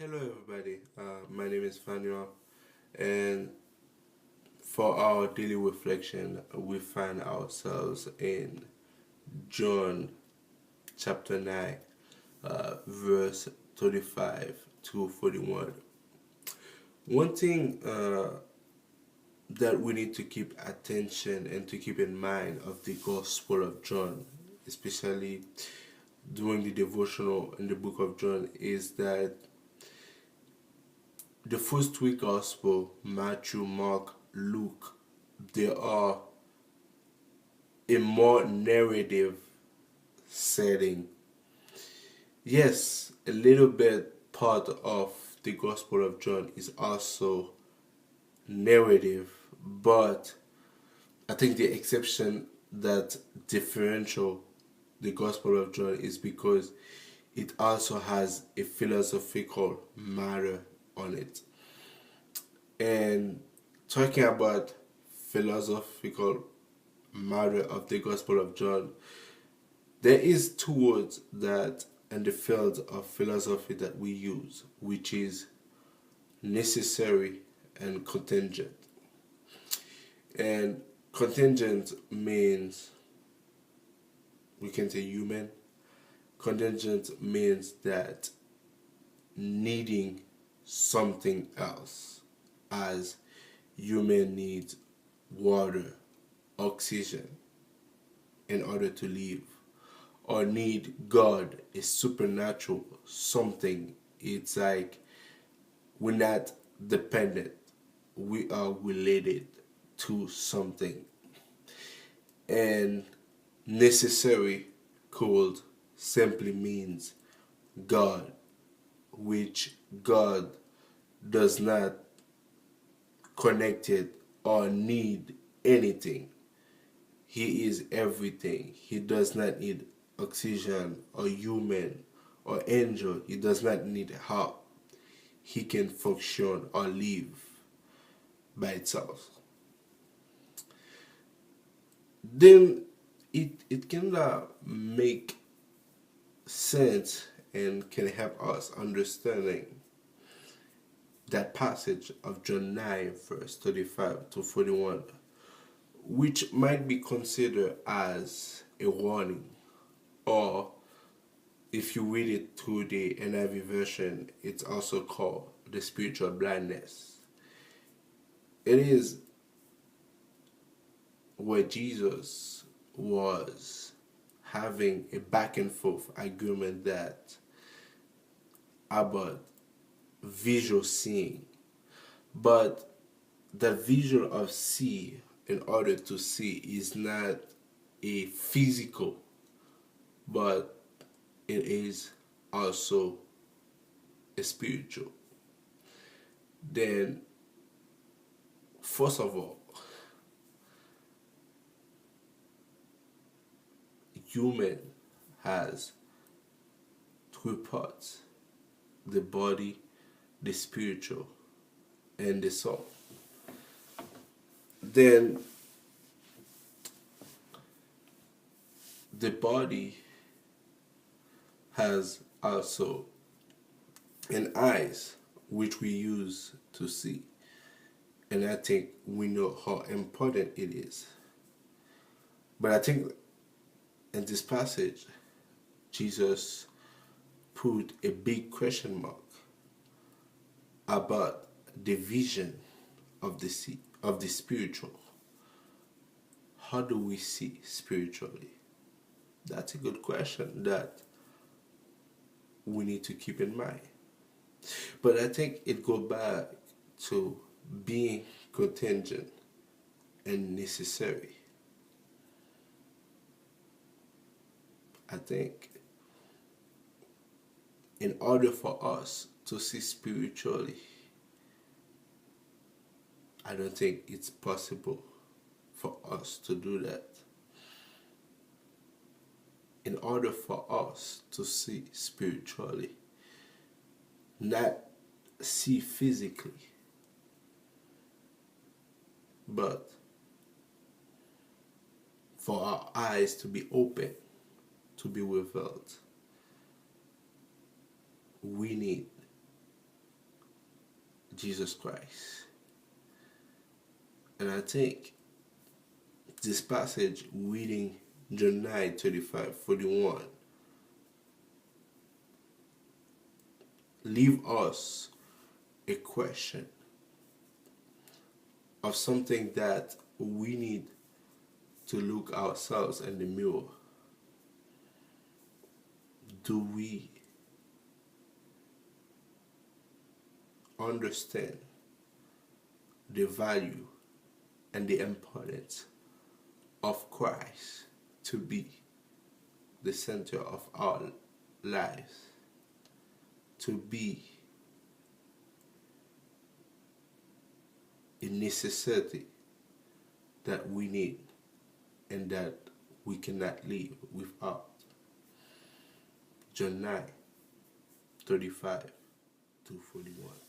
Hello, everybody. My name is Phanuel, and for our daily reflection, we find ourselves in John chapter 9, verse 35 to 41. One thing that we need to keep attention and to keep in mind of the Gospel of John, especially during the devotional in the book of John, is that the first three gospel, Matthew, Mark, Luke, they are a more narrative setting. Yes, a little bit part of the Gospel of John is also narrative, but I think the exception that differential the Gospel of John is because it also has a philosophical matter on it. And talking about philosophical matter of the Gospel of John, there is two words that in the field of philosophy that we use, which is necessary and contingent. And contingent means we can say human. Contingent means that needing something else, as human needs water, oxygen in order to live, or need God, a supernatural something. It's like we're not dependent, we are related to something. And necessary cold simply means God, which God does not connect it or need anything. He is everything. He does not need oxygen or human or angel. He does not need help. He can function or live by itself. Then it can make sense and can help us understanding that passage of John 9 verse 35 to 41, which might be considered as a warning, or if you read it through the NIV version, it's also called the spiritual blindness. It is where Jesus was having a back and forth argument that about visual seeing, but the visual of see in order to see is not a physical, but it is also a spiritual. Then first of all, human has three parts: the body, the spiritual, and the soul. Then the body has also an eyes which we use to see, and I think we know how important it is. But I think in this passage Jesus put a big question mark about the vision of the spiritual. How do we see spiritually? That's a good question that we need to keep in mind. But I think it goes back to being contingent and necessary. I think in order for us to see spiritually, I don't think it's possible for us to do that. In order for us to see spiritually, not see physically, but for our eyes to be open, to be revealed, we need Jesus Christ. And I think this passage reading John 9:35-41 leave us a question of something that we need to look ourselves in the mirror. Do we understand the value and the importance of Christ to be the center of our lives, to be a necessity that we need and that we cannot live without? John 9:35-41.